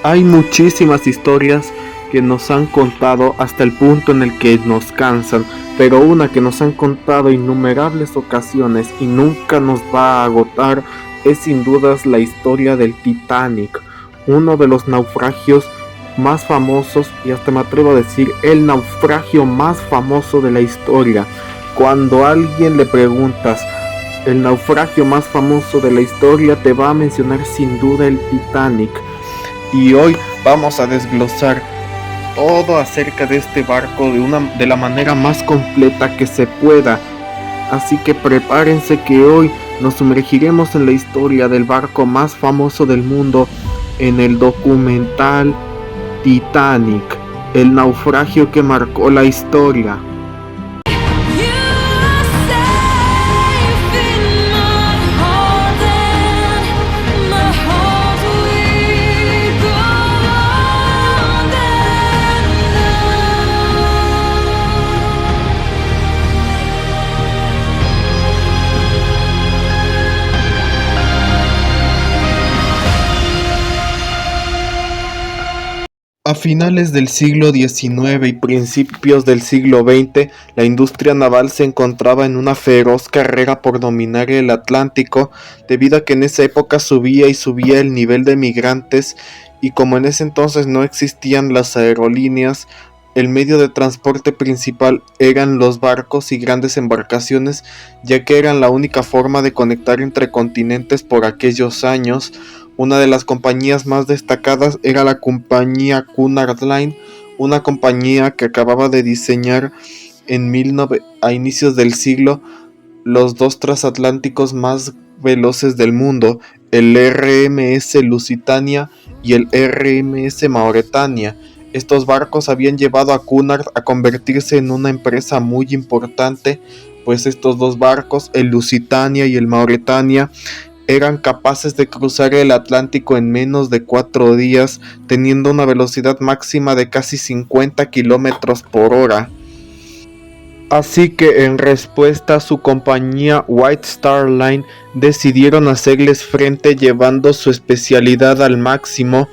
Hay muchísimas historias que nos han contado hasta el punto en el que nos cansan, pero una que nos han contado innumerables ocasiones y nunca nos va a agotar es sin dudas la historia del Titanic, uno de los naufragios más famosos y hasta me atrevo a decir el naufragio más famoso de la historia. Cuando a alguien le preguntas el naufragio más famoso de la historia, te va a mencionar sin duda el Titanic. Y hoy vamos a desglosar todo acerca de este barco de la manera más completa que se pueda. Así que prepárense que hoy nos sumergiremos en la historia del barco más famoso del mundo en el documental Titanic, el naufragio que marcó la historia. A finales del siglo XIX y principios del siglo XX, la industria naval se encontraba en una feroz carrera por dominar el Atlántico, debido a que en esa época subía y subía el nivel de migrantes, y como en ese entonces no existían las aerolíneas, el medio de transporte principal eran los barcos y grandes embarcaciones, ya que eran la única forma de conectar entre continentes por aquellos años. Una de las compañías más destacadas era la compañía Cunard Line, una compañía que acababa de diseñar a inicios del siglo los dos transatlánticos más veloces del mundo, el RMS Lusitania y el RMS Mauretania. Estos barcos habían llevado a Cunard a convertirse en una empresa muy importante, pues estos dos barcos, el Lusitania y el Mauretania, eran capaces de cruzar el Atlántico en menos de 4 días, teniendo una velocidad máxima de casi 50 kilómetros por hora. Así que en respuesta a su compañía White Star Line decidieron hacerles frente llevando su especialidad al máximo,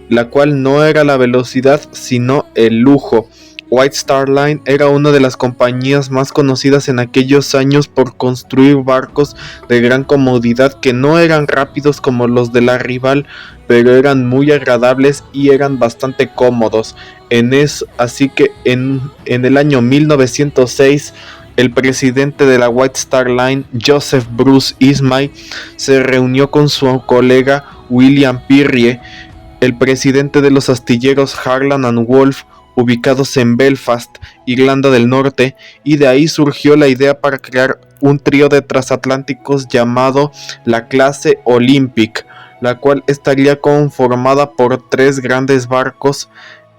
la cual no era la velocidad sino el lujo. White Star Line era una de las compañías más conocidas en aquellos años por construir barcos de gran comodidad que no eran rápidos como los de la rival, pero eran muy agradables y eran bastante cómodos. Así que en el año 1906, el presidente de la White Star Line, Joseph Bruce Ismay, se reunió con su colega William Pirrie, el presidente de los astilleros Harland and Wolff, ubicados en Belfast, Irlanda del Norte, y de ahí surgió la idea para crear un trío de transatlánticos llamado la clase Olympic, la cual estaría conformada por 3 grandes barcos,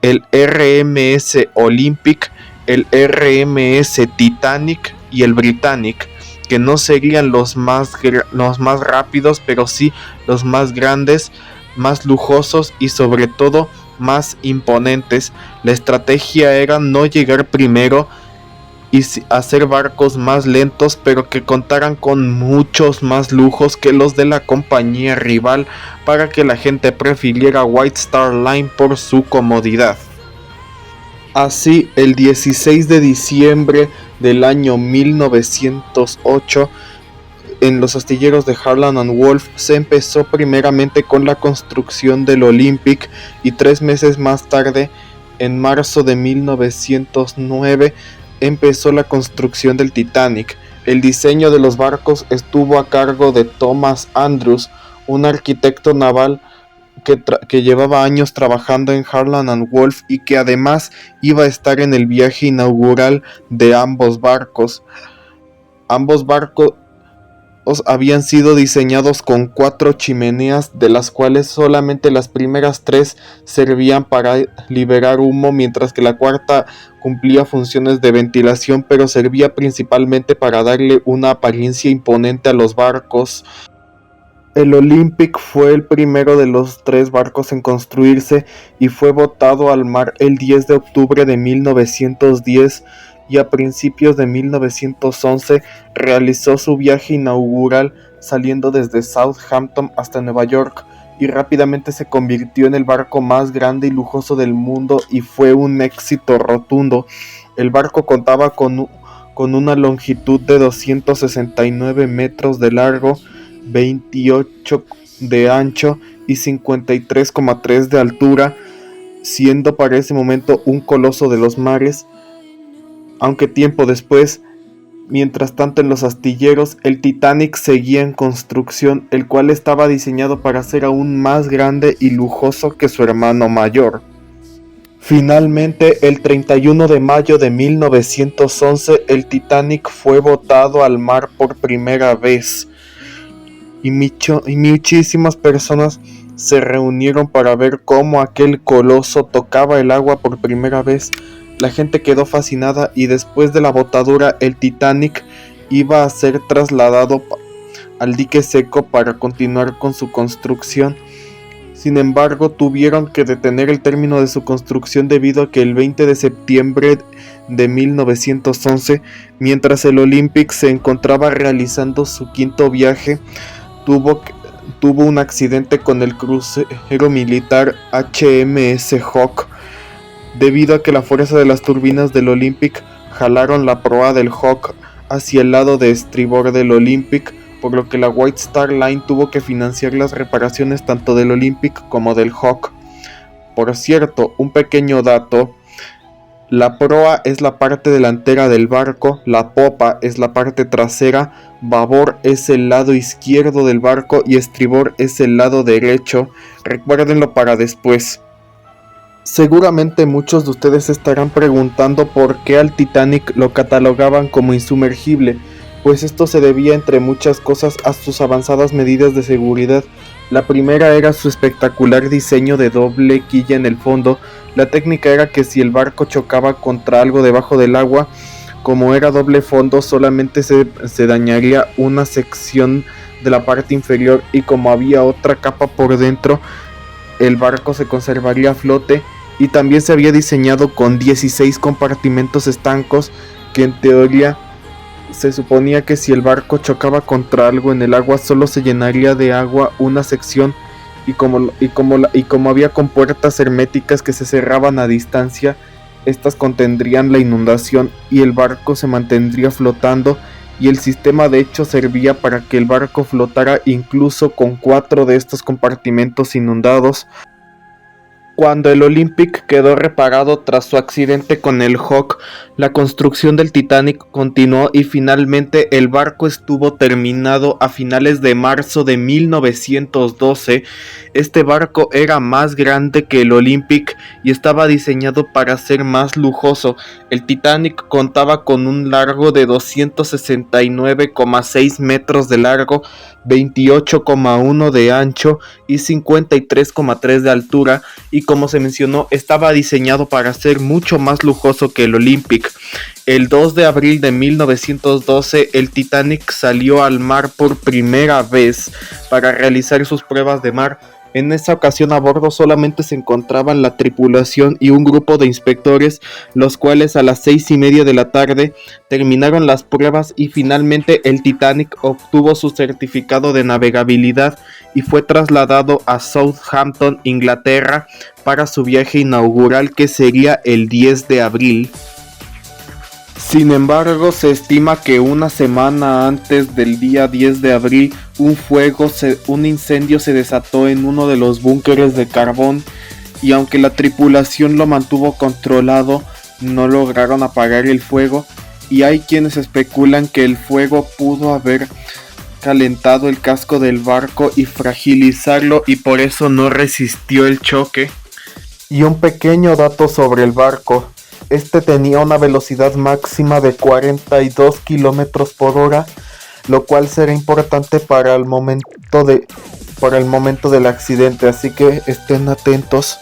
el RMS Olympic, el RMS Titanic y el Britannic, que no serían los más rápidos, pero sí los más grandes, más lujosos y sobre todo más imponentes. La estrategia era no llegar primero y hacer barcos más lentos, pero que contaran con muchos más lujos que los de la compañía rival, para que la gente prefiriera White Star Line por su comodidad. Así, el 16 de diciembre del año 1908, en los astilleros de Harland and Wolff se empezó primeramente con la construcción del Olympic, y 3 meses más tarde, en marzo de 1909, empezó la construcción del Titanic. El diseño de los barcos estuvo a cargo de Thomas Andrews, un arquitecto naval que llevaba años trabajando en Harland and Wolff y que además iba a estar en el viaje inaugural de ambos barcos. Ambos barcos habían sido diseñados con 4 chimeneas, de las cuales solamente las primeras 3 servían para liberar humo, mientras que la cuarta cumplía funciones de ventilación, pero servía principalmente para darle una apariencia imponente a los barcos. El Olympic fue el primero de los 3 barcos en construirse y fue botado al mar el 10 de octubre de 1910, y a principios de 1911 realizó su viaje inaugural saliendo desde Southampton hasta Nueva York. y rápidamente se convirtió en el barco más grande y lujoso del mundo y fue un éxito rotundo. El barco contaba con una longitud de 269 metros de largo, 28 de ancho y 53,3 de altura, siendo para ese momento un coloso de los mares, aunque tiempo después, mientras tanto en los astilleros, el Titanic seguía en construcción, el cual estaba diseñado para ser aún más grande y lujoso que su hermano mayor. Finalmente, el 31 de mayo de 1911, el Titanic fue botado al mar por primera vez, y muchísimas personas se reunieron para ver cómo aquel coloso tocaba el agua por primera vez. La gente quedó fascinada y después de la botadura el Titanic iba a ser trasladado al dique seco para continuar con su construcción. Sin embargo, tuvieron que detener el término de su construcción debido a que el 20 de septiembre de 1911, mientras el Olympic se encontraba realizando su quinto viaje, tuvo un accidente con el crucero militar HMS Hawke, debido a que la fuerza de las turbinas del Olympic jalaron la proa del Hawke hacia el lado de estribor del Olympic, por lo que la White Star Line tuvo que financiar las reparaciones tanto del Olympic como del Hawke. Por cierto, un pequeño dato: la proa es la parte delantera del barco, la popa es la parte trasera, babor es el lado izquierdo del barco y estribor es el lado derecho. Recuérdenlo para después. Seguramente muchos de ustedes estarán preguntando por qué al Titanic lo catalogaban como insumergible, pues esto se debía, entre muchas cosas, a sus avanzadas medidas de seguridad. La primera era su espectacular diseño de doble quilla en el fondo. La técnica era que si el barco chocaba contra algo debajo del agua, como era doble fondo, solamente se dañaría una sección de la parte inferior, y como había otra capa por dentro, el barco se conservaría a flote. Y también se había diseñado con 16 compartimentos estancos, que en teoría se suponía que si el barco chocaba contra algo en el agua, solo se llenaría de agua una sección, y como había compuertas herméticas que se cerraban a distancia, estas contendrían la inundación y el barco se mantendría flotando, y el sistema de hecho servía para que el barco flotara incluso con 4 de estos compartimentos inundados. Cuando el Olympic quedó reparado tras su accidente con el Hawke, la construcción del Titanic continuó y finalmente el barco estuvo terminado a finales de marzo de 1912. Este barco era más grande que el Olympic y estaba diseñado para ser más lujoso. El Titanic contaba con un largo de 269,6 metros de largo, 28,1 de ancho y 53,3 de altura, y como se mencionó, estaba diseñado para ser mucho más lujoso que el Olympic. El 2 de abril de 1912, el Titanic salió al mar por primera vez para realizar sus pruebas de mar. En esa ocasión a bordo solamente se encontraban la tripulación y un grupo de inspectores, los cuales a las 6:30 de la tarde terminaron las pruebas y finalmente el Titanic obtuvo su certificado de navegabilidad y fue trasladado a Southampton, Inglaterra, para su viaje inaugural, que sería el 10 de abril. Sin embargo, se estima que una semana antes del día 10 de abril, un incendio se desató en uno de los búnkeres de carbón, y aunque la tripulación lo mantuvo controlado, no lograron apagar el fuego, y hay quienes especulan que el fuego pudo haber calentado el casco del barco y fragilizarlo, y por eso no resistió el choque. Y un pequeño dato sobre el barco: este tenía una velocidad máxima de 42 km por hora, lo cual será importante para el momento del accidente, así que estén atentos.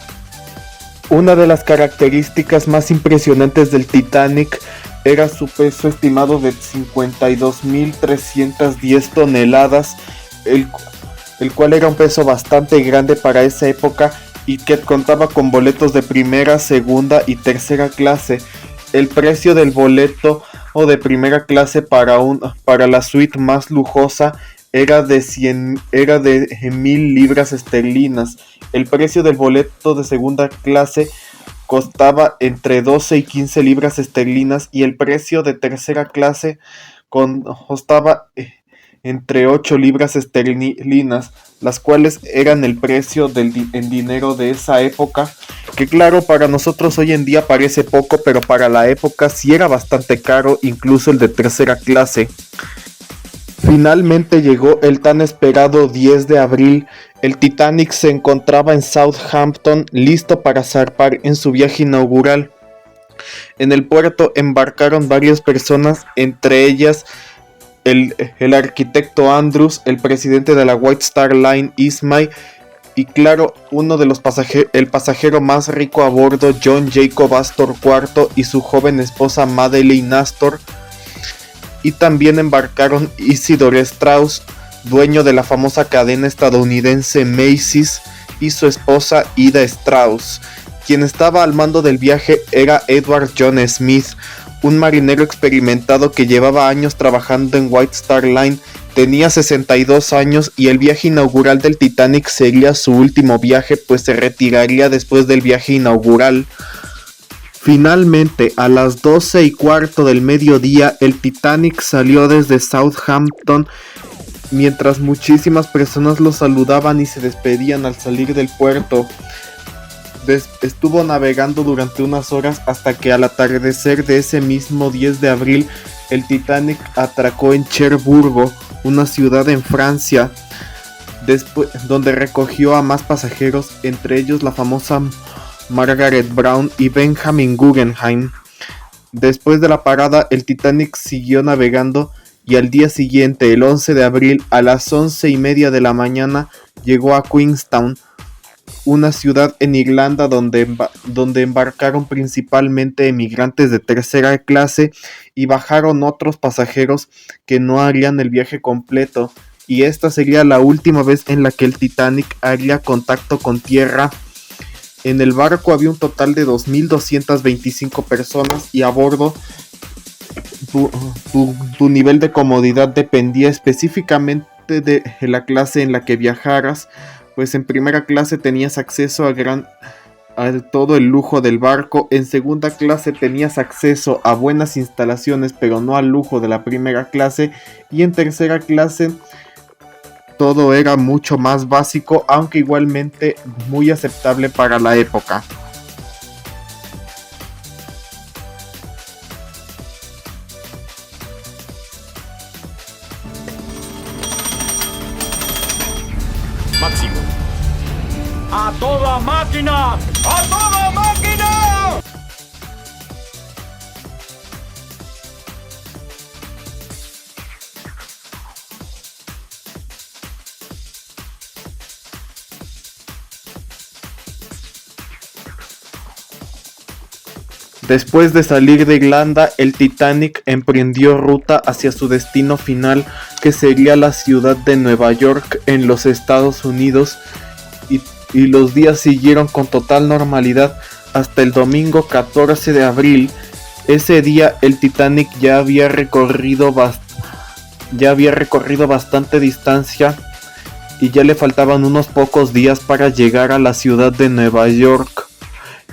Una de las características más impresionantes del Titanic era su peso estimado de 52.310 toneladas, el cual era un peso bastante grande para esa época, y que contaba con boletos de primera, segunda y tercera clase. El precio del boleto de primera clase para la suite más lujosa era de 1,000 libras esterlinas. El precio del boleto de segunda clase costaba entre 12 y 15 libras esterlinas y el precio de tercera clase costaba entre 8 libras esterlinas, las cuales eran el precio en dinero de esa época, que claro, para nosotros hoy en día parece poco, pero para la época sí era bastante caro, incluso el de tercera clase. Finalmente llegó el tan esperado 10 de abril. El Titanic se encontraba en Southampton, listo para zarpar en su viaje inaugural. En el puerto embarcaron varias personas, entre ellas el arquitecto Andrews, el presidente de la White Star Line Ismay, y claro, el pasajero más rico a bordo, John Jacob Astor IV, y su joven esposa Madeleine Astor. Y también embarcaron Isidore Strauss, dueño de la famosa cadena estadounidense Macy's, y su esposa Ida Strauss. Quien estaba al mando del viaje era Edward John Smith, un marinero experimentado que llevaba años trabajando en White Star Line. Tenía 62 años y el viaje inaugural del Titanic sería su último viaje, pues se retiraría después del viaje inaugural. Finalmente, a las 12:15 del mediodía, el Titanic salió desde Southampton, mientras muchísimas personas lo saludaban y se despedían al salir del puerto. Estuvo navegando durante unas horas hasta que al atardecer de ese mismo 10 de abril, el Titanic atracó en Cherbourg, una ciudad en Francia, donde recogió a más pasajeros, entre ellos la famosa Margaret Brown y Benjamin Guggenheim. Después de la parada, el Titanic siguió navegando y al día siguiente, el 11 de abril, a las 11:30 de la mañana, llegó a Queenstown, una ciudad en Irlanda donde embarcaron principalmente emigrantes de tercera clase y bajaron otros pasajeros que no harían el viaje completo, y esta sería la última vez en la que el Titanic haría contacto con tierra. En el barco había un total de 2,225 personas y a bordo tu nivel de comodidad dependía específicamente de la clase en la que viajaras, pues en primera clase tenías acceso a todo el lujo del barco, en segunda clase tenías acceso a buenas instalaciones pero no al lujo de la primera clase, y en tercera clase todo era mucho más básico, aunque igualmente muy aceptable para la época. Máximo. ¡A toda máquina! ¡A toda máquina! Después de salir de Irlanda, el Titanic emprendió ruta hacia su destino final, que sería la ciudad de Nueva York en los Estados Unidos, y los días siguieron con total normalidad hasta el domingo 14 de abril. Ese día el Titanic ya había recorrido bastante distancia y ya le faltaban unos pocos días para llegar a la ciudad de Nueva York,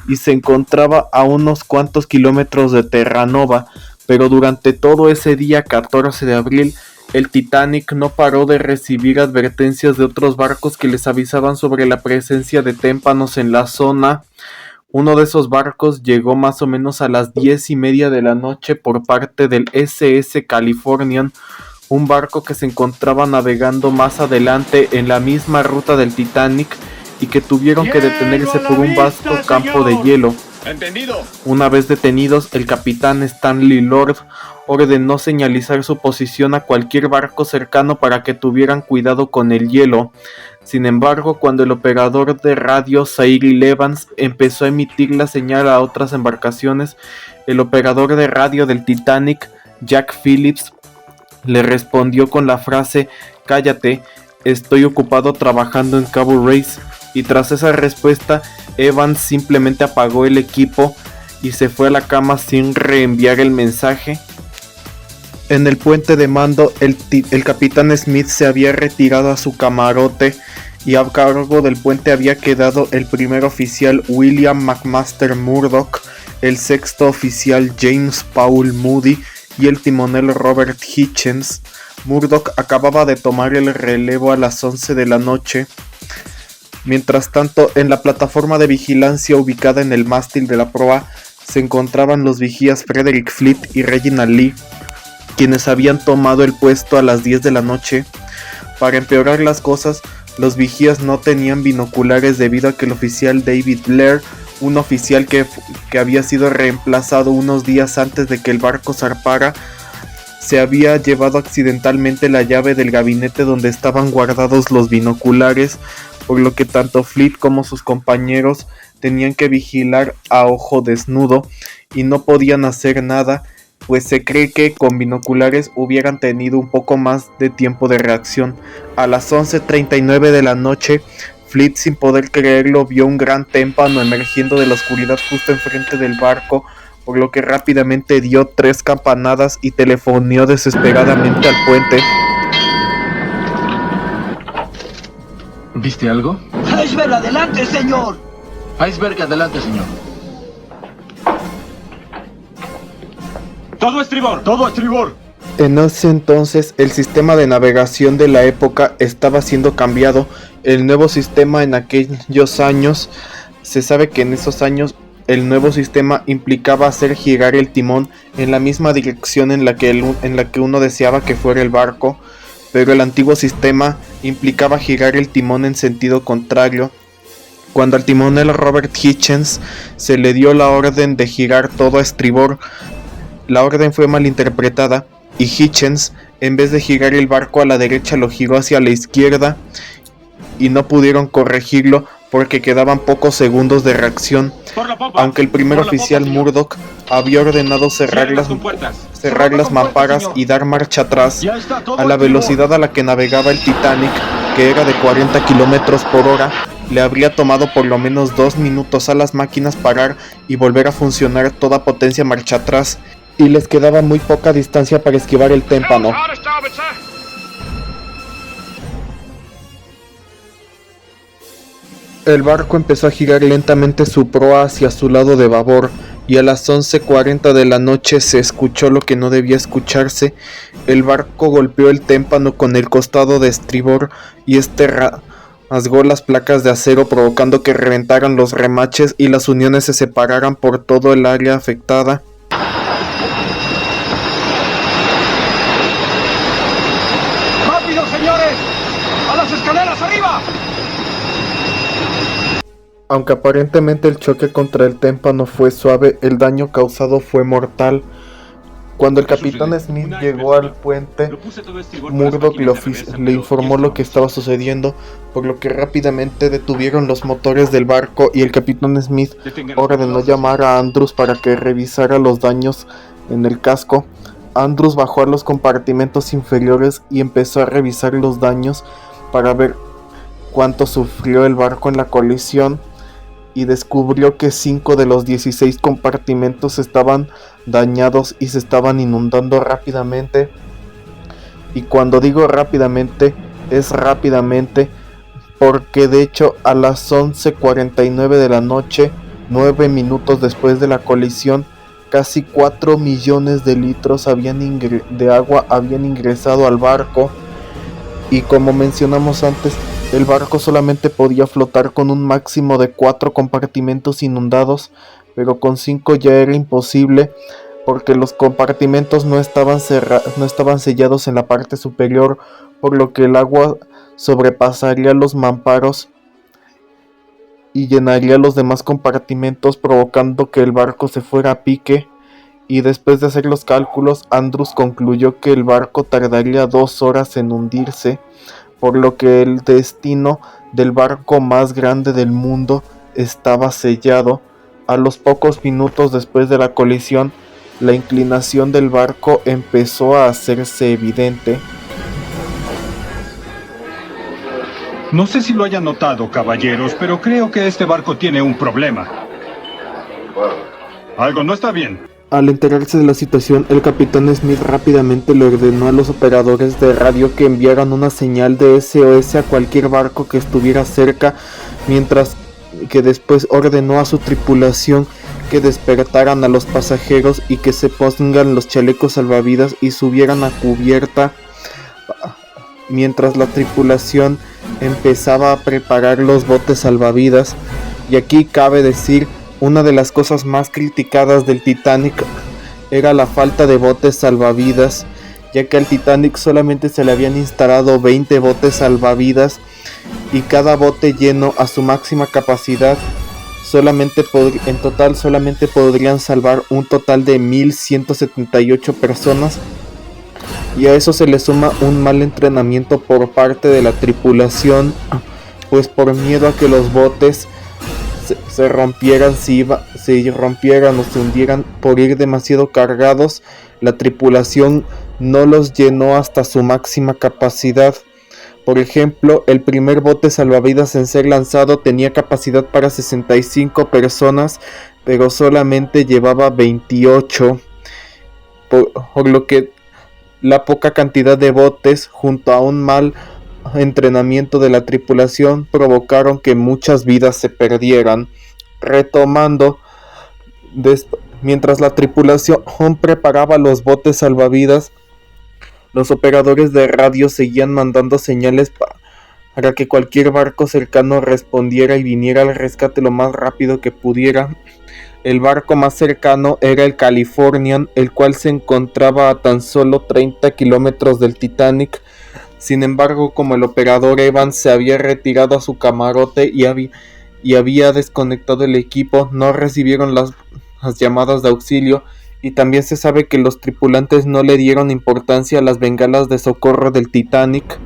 y se encontraba a unos cuantos kilómetros de Terranova, pero durante todo ese día 14 de abril el Titanic no paró de recibir advertencias de otros barcos que les avisaban sobre la presencia de témpanos en la zona. Uno de esos barcos llegó más o menos a las 10:30 de la noche por parte del SS Californian, un barco que se encontraba navegando más adelante en la misma ruta del Titanic y que tuvieron que detenerse por un vasto campo de hielo. ¿Entendido? Una vez detenidos, el capitán Stanley Lord ordenó señalizar su posición a cualquier barco cercano para que tuvieran cuidado con el hielo. Sin embargo, cuando el operador de radio Cyril Evans empezó a emitir la señal a otras embarcaciones, el operador de radio del Titanic, Jack Phillips, le respondió con la frase: "Cállate, estoy ocupado trabajando en Cabo Race". Y tras esa respuesta, Evans simplemente apagó el equipo y se fue a la cama sin reenviar el mensaje. En el puente de mando, el capitán Smith se había retirado a su camarote y a cargo del puente había quedado el primer oficial William McMaster Murdoch, el sexto oficial James Paul Moody y el timonel Robert Hitchens. Murdoch acababa de tomar el relevo a las 11 de la noche. Mientras tanto, en la plataforma de vigilancia ubicada en el mástil de la proa se encontraban los vigías Frederick Fleet y Reginald Lee, quienes habían tomado el puesto a las 10 de la noche. Para empeorar las cosas, los vigías no tenían binoculares debido a que el oficial David Blair, un oficial que había sido reemplazado unos días antes de que el barco zarpara, se había llevado accidentalmente la llave del gabinete donde estaban guardados los binoculares, por lo que tanto Fleet como sus compañeros tenían que vigilar a ojo desnudo y no podían hacer nada, pues se cree que con binoculares hubieran tenido un poco más de tiempo de reacción. A las 11:39 de la noche, Fleet, sin poder creerlo, vio un gran témpano emergiendo de la oscuridad justo enfrente del barco, por lo que rápidamente dio 3 campanadas y telefoneó desesperadamente al puente. ¿Viste algo? ¡Iceberg adelante, señor! Iceberg adelante, señor. ¡Todo estribor! ¡Todo estribor! En ese entonces, el sistema de navegación de la época estaba siendo cambiado. El nuevo sistema en aquellos años, se sabe que en esos años el nuevo sistema implicaba hacer girar el timón en la misma dirección en la que uno deseaba que fuera el barco, pero el antiguo sistema implicaba girar el timón en sentido contrario. Cuando al timonel Robert Hitchens se le dio la orden de girar todo a estribor, la orden fue malinterpretada y Hitchens, en vez de girar el barco a la derecha, lo giró hacia la izquierda y no pudieron corregirlo porque quedaban pocos segundos de reacción. Aunque el primer oficial Murdoch había ordenado cerrar las mamparas y dar marcha atrás, a la velocidad a la que navegaba el Titanic, que era de 40 kilómetros por hora, le habría tomado por lo menos 2 minutos a las máquinas parar y volver a funcionar toda potencia marcha atrás, y les quedaba muy poca distancia para esquivar el témpano. El barco empezó a girar lentamente su proa hacia su lado de babor, y a las 11:40 de la noche se escuchó lo que no debía escucharse. El barco golpeó el témpano con el costado de estribor y rasgó las placas de acero, provocando que reventaran los remaches y las uniones se separaran por todo el área afectada. ¡Rápido, señores! ¡A las escaleras arriba! Aunque aparentemente el choque contra el témpano fue suave, el daño causado fue mortal. Cuando el capitán Smith llegó al puente, Murdoch le informó lo que estaba sucediendo, por lo que rápidamente detuvieron los motores del barco y el capitán Smith ordenó llamar a Andrews para que revisara los daños en el casco. Andrews bajó a los compartimentos inferiores y empezó a revisar los daños para ver cuánto sufrió el barco en la colisión, y descubrió que 5 de los 16 compartimentos estaban dañados y se estaban inundando rápidamente. Y cuando digo rápidamente, es rápidamente, porque de hecho a las 11:49 de la noche, 9 minutos después de la colisión, casi 4 millones de litros de agua habían ingresado al barco, y como mencionamos antes, el barco solamente podía flotar con un máximo de 4 compartimentos inundados, pero con 5 ya era imposible, porque los compartimentos no estaban sellados en la parte superior, por lo que el agua sobrepasaría los mamparos y llenaría los demás compartimentos, provocando que el barco se fuera a pique. Y después de hacer los cálculos, Andrews concluyó que el barco tardaría 2 horas en hundirse, por lo que el destino del barco más grande del mundo estaba sellado. A los pocos minutos después de la colisión, la inclinación del barco empezó a hacerse evidente. No sé si lo hayan notado, caballeros, pero creo que este barco tiene un problema. Algo no está bien. Al enterarse de la situación, el capitán Smith rápidamente le ordenó a los operadores de radio que enviaran una señal de SOS a cualquier barco que estuviera cerca, mientras que después ordenó a su tripulación que despertaran a los pasajeros y que se pongan los chalecos salvavidas y subieran a cubierta, mientras la tripulación empezaba a preparar los botes salvavidas. Y aquí cabe decir, una de las cosas más criticadas del Titanic era la falta de botes salvavidas, ya que al Titanic solamente se le habían instalado 20 botes salvavidas y cada bote lleno a su máxima capacidad en total solamente podrían salvar un total de 1178 personas, y a eso se le suma un mal entrenamiento por parte de la tripulación, pues por miedo a que los botes se rompieran o se hundieran por ir demasiado cargados, la tripulación no los llenó hasta su máxima capacidad. Por ejemplo, el primer bote salvavidas en ser lanzado tenía capacidad para 65 personas, pero solamente llevaba 28, por lo que la poca cantidad de botes, junto a un mal entrenamiento de la tripulación, provocaron que muchas vidas se perdieran. Retomando, mientras la tripulación preparaba los botes salvavidas, los operadores de radio seguían mandando señales para que cualquier barco cercano respondiera y viniera al rescate lo más rápido que pudiera. El barco más cercano era el Californian, el cual se encontraba a tan solo 30 kilómetros del Titanic. Sin embargo, como el operador Evans se había retirado a su camarote y había desconectado el equipo, no recibieron las llamadas de auxilio, y también se sabe que los tripulantes no le dieron importancia a las bengalas de socorro del Titanic.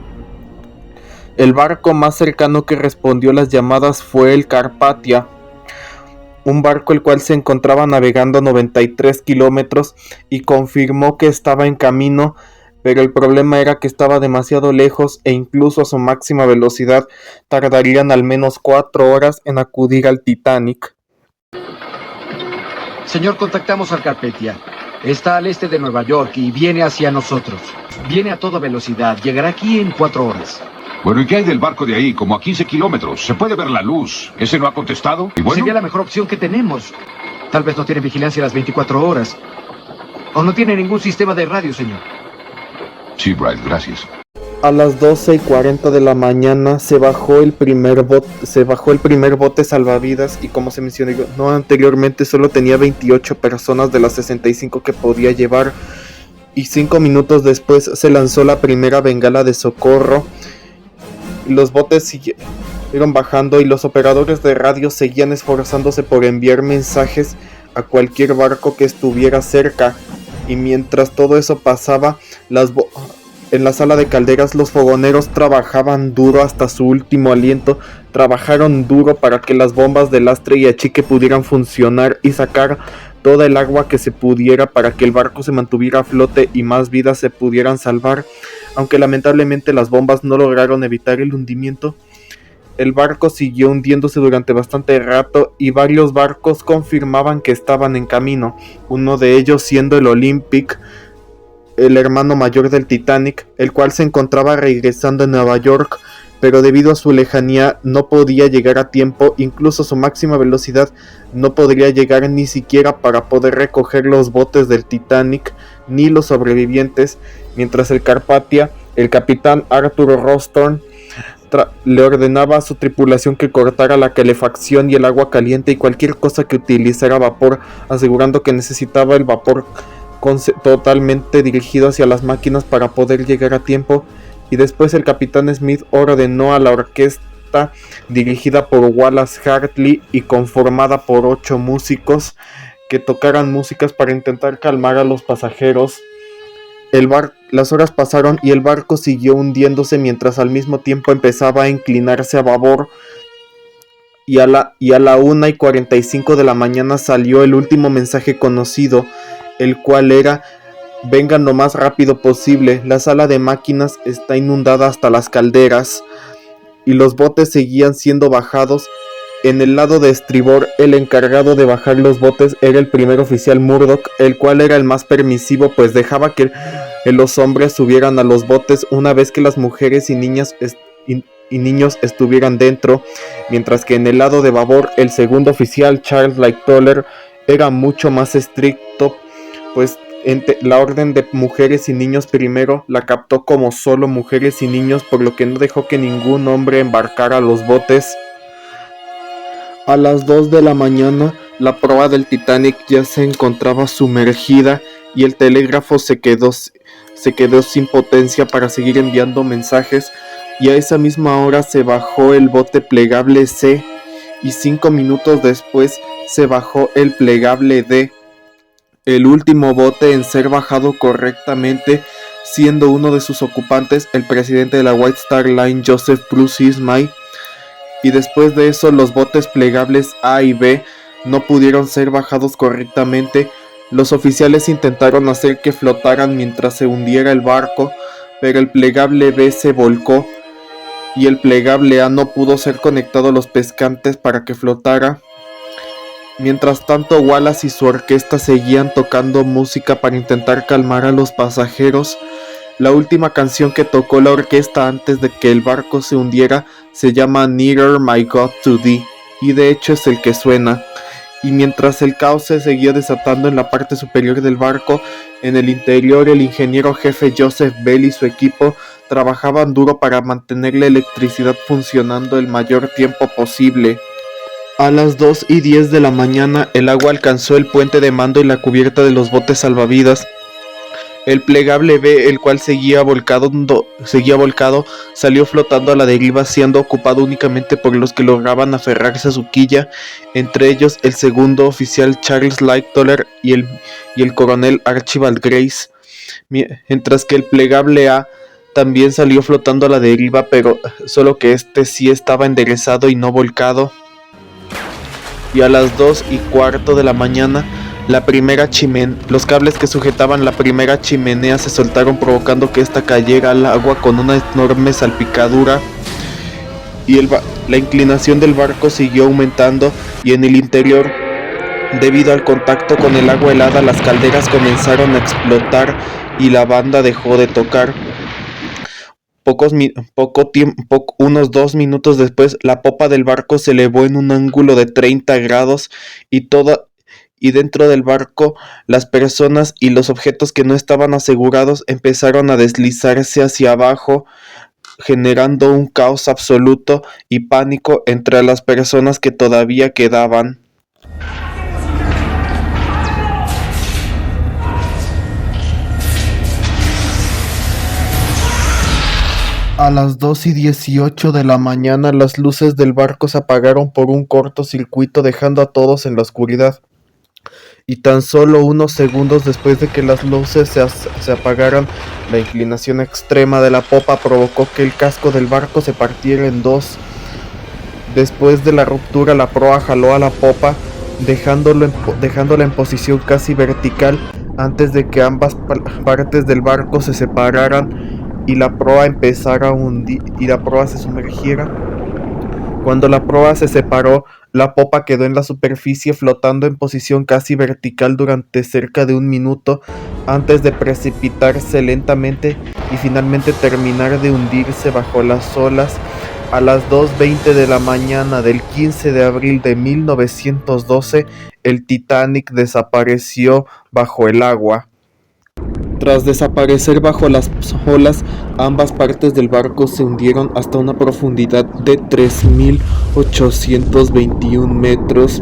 El barco más cercano que respondió a las llamadas fue el Carpathia, un barco el cual se encontraba navegando 93 kilómetros y confirmó que estaba en camino, pero el problema era que estaba demasiado lejos e incluso a su máxima velocidad tardarían al menos 4 horas en acudir al Titanic. Señor, contactamos al Carpathia. Está al este de Nueva York y viene hacia nosotros. Viene a toda velocidad. Llegará aquí en 4 horas. Bueno, ¿y qué hay del barco de ahí? Como a 15 kilómetros. Se puede ver la luz. ¿Ese no ha contestado? ¿Y bueno? Sería la mejor opción que tenemos. Tal vez no tiene vigilancia las 24 horas. O no tiene ningún sistema de radio, señor. Sí, Bright, gracias. A las 12:40 de la mañana se bajó el primer bote salvavidas, y como se mencionó anteriormente, solo tenía 28 personas de las 65 que podía llevar, y 5 minutos después se lanzó la primera bengala de socorro. Los botes siguieron bajando y los operadores de radio seguían esforzándose por enviar mensajes a cualquier barco que estuviera cerca, y mientras todo eso pasaba, en la sala de calderas los fogoneros trabajaban duro hasta su último aliento. Trabajaron duro para que las bombas de lastre y achique pudieran funcionar y sacar toda el agua que se pudiera para que el barco se mantuviera a flote y más vidas se pudieran salvar. Aunque lamentablemente las bombas no lograron evitar el hundimiento, el barco siguió hundiéndose durante bastante rato y varios barcos confirmaban que estaban en camino, uno de ellos siendo el Olympic, el hermano mayor del Titanic, el cual se encontraba regresando a Nueva York, pero debido a su lejanía no podía llegar a tiempo. Incluso su máxima velocidad no podría llegar ni siquiera para poder recoger los botes del Titanic ni los sobrevivientes, mientras el Carpathia, el capitán Arthur Rostorn, le ordenaba a su tripulación que cortara la calefacción y el agua caliente y cualquier cosa que utilizara vapor, asegurando que necesitaba el vapor totalmente dirigido hacia las máquinas para poder llegar a tiempo. Y después el capitán Smith ordenó a la orquesta dirigida por Wallace Hartley y conformada por 8 músicos que tocaran músicas para intentar calmar a los pasajeros. Las horas pasaron y el barco siguió hundiéndose mientras al mismo tiempo empezaba a inclinarse a babor, y a la 1:45 de la mañana salió el último mensaje conocido, el cual era: vengan lo más rápido posible, la sala de máquinas está inundada hasta las calderas. Y los botes seguían siendo bajados, En el lado de estribor, el encargado de bajar los botes era el primer oficial Murdoch, el cual era el más permisivo, pues dejaba que los hombres subieran a los botes una vez que las mujeres y niños estuvieran dentro, mientras que en el lado de babor, el segundo oficial Charles Lightoller era mucho más estricto, pues la orden de mujeres y niños primero la captó como solo mujeres y niños, por lo que no dejó que ningún hombre embarcara los botes. A las 2 de la mañana, la proa del Titanic ya se encontraba sumergida y el telégrafo se quedó sin potencia para seguir enviando mensajes, y a esa misma hora se bajó el bote plegable C y 5 minutos después se bajó el plegable D, el último bote en ser bajado correctamente, siendo uno de sus ocupantes el presidente de la White Star Line, Joseph Bruce Ismay. Y después de eso, los botes plegables A y B no pudieron ser bajados correctamente. Los oficiales intentaron hacer que flotaran mientras se hundiera el barco, pero el plegable B se volcó y el plegable A no pudo ser conectado a los pescantes para que flotara. Mientras tanto, Wallace y su orquesta seguían tocando música para intentar calmar a los pasajeros. La última canción que tocó la orquesta antes de que el barco se hundiera se llama Nearer My God to Thee, y de hecho es el que suena. Y mientras el caos se seguía desatando en la parte superior del barco, en el interior el ingeniero jefe Joseph Bell y su equipo trabajaban duro para mantener la electricidad funcionando el mayor tiempo posible. A las 2:10 de la mañana, el agua alcanzó el puente de mando y la cubierta de los botes salvavidas. El plegable B, el cual seguía volcado, salió flotando a la deriva, siendo ocupado únicamente por los que lograban aferrarse a su quilla, entre ellos el segundo oficial Charles Lightoller y el coronel Archibald Grace, mientras que el plegable A también salió flotando a la deriva, pero solo que este sí estaba enderezado y no volcado. Y a las 2:15 de la mañana, los cables que sujetaban la primera chimenea se soltaron, provocando que ésta cayera al agua con una enorme salpicadura, y la inclinación del barco siguió aumentando, y en el interior, debido al contacto con el agua helada, las calderas comenzaron a explotar y la banda dejó de tocar. Unos 2 minutos después, la popa del barco se elevó en un ángulo de 30 grados y dentro del barco, las personas y los objetos que no estaban asegurados empezaron a deslizarse hacia abajo, generando un caos absoluto y pánico entre las personas que todavía quedaban. A las 2:18 de la mañana, las luces del barco se apagaron por un cortocircuito, dejando a todos en la oscuridad. Y tan solo unos segundos después de que las luces se apagaran, la inclinación extrema de la popa provocó que el casco del barco se partiera en dos. Después de la ruptura, la proa jaló a la popa, dejándola en posición casi vertical antes de que ambas partes del barco se separaran y la proa empezara a hundir y la proa se sumergiera. Cuando la proa se separó, la popa quedó en la superficie flotando en posición casi vertical durante cerca de 1 minuto antes de precipitarse lentamente y finalmente terminar de hundirse bajo las olas. A las 2:20 de la mañana del 15 de abril de 1912, el Titanic desapareció bajo el agua. Tras desaparecer bajo las olas, ambas partes del barco se hundieron hasta una profundidad de 3.821 metros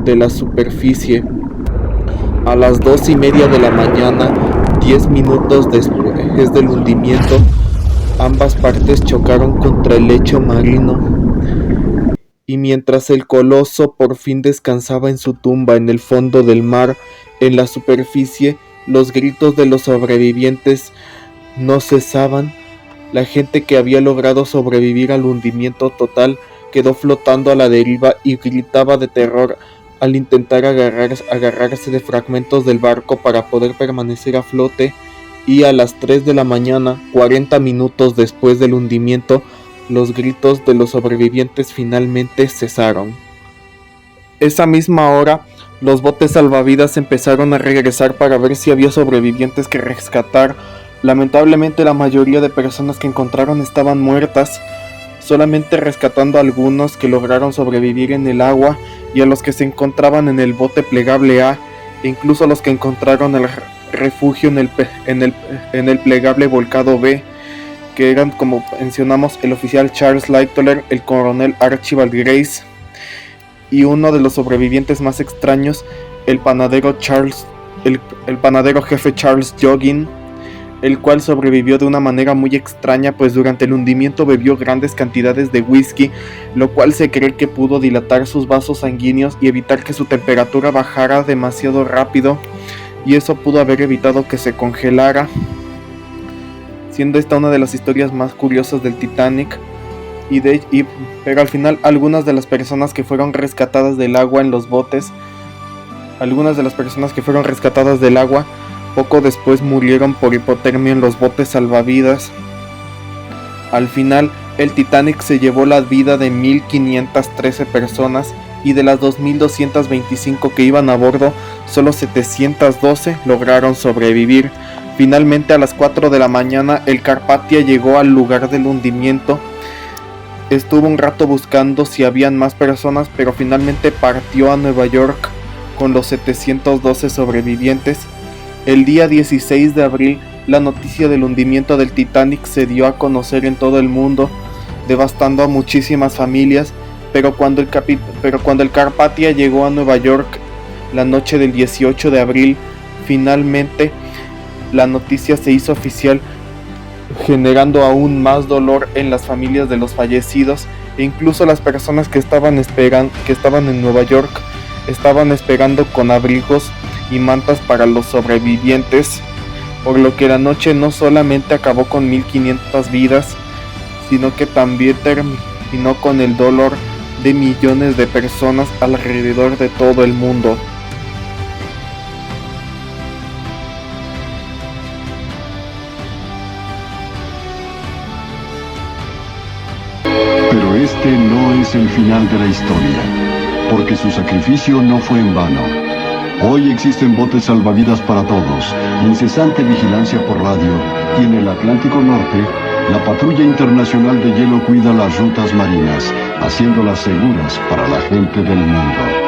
de la superficie. A las 2:30 de la mañana, 10 minutos después del hundimiento, ambas partes chocaron contra el lecho marino. Y mientras el coloso por fin descansaba en su tumba en el fondo del mar, en la superficie, los gritos de los sobrevivientes no cesaban. La gente que había logrado sobrevivir al hundimiento total quedó flotando a la deriva y gritaba de terror al intentar agarrarse de fragmentos del barco para poder permanecer a flote. Y a las 3 de la mañana, 40 minutos después del hundimiento, los gritos de los sobrevivientes finalmente cesaron. Esa misma hora, los botes salvavidas empezaron a regresar para ver si había sobrevivientes que rescatar. Lamentablemente la mayoría de personas que encontraron estaban muertas, solamente rescatando a algunos que lograron sobrevivir en el agua y a los que se encontraban en el bote plegable A, e incluso a los que encontraron el refugio en el plegable volcado B, que eran, como mencionamos, el oficial Charles Lightoller, el coronel Archibald Grace y uno de los sobrevivientes más extraños, el panadero jefe Charles Joggin, el cual sobrevivió de una manera muy extraña, pues durante el hundimiento bebió grandes cantidades de whisky, lo cual se cree que pudo dilatar sus vasos sanguíneos y evitar que su temperatura bajara demasiado rápido, y eso pudo haber evitado que se congelara, siendo esta una de las historias más curiosas del Titanic. Pero al final algunas de las personas que fueron rescatadas del agua en los botes, poco después murieron por hipotermia en los botes salvavidas. Al final, el Titanic se llevó la vida de 1.513 personas y de las 2.225 que iban a bordo, solo 712 lograron sobrevivir. Finalmente, a las 4 de la mañana, el Carpathia llegó al lugar del hundimiento. Estuvo un rato buscando si habían más personas, pero finalmente partió a Nueva York con los 712 sobrevivientes. El día 16 de abril, la noticia del hundimiento del Titanic se dio a conocer en todo el mundo, devastando a muchísimas familias, pero cuando el Carpathia llegó a Nueva York la noche del 18 de abril, finalmente la noticia se hizo oficial, generando aún más dolor en las familias de los fallecidos, e incluso las personas que estaban en Nueva York estaban esperando con abrigos y mantas para los sobrevivientes, por lo que la noche no solamente acabó con 1.500 vidas, sino que también terminó con el dolor de millones de personas alrededor de todo el mundo. Pero este no es el final de la historia, porque su sacrificio no fue en vano. Hoy existen botes salvavidas para todos, incesante vigilancia por radio, y en el Atlántico Norte, la Patrulla Internacional de Hielo cuida las rutas marinas, haciéndolas seguras para la gente del mundo.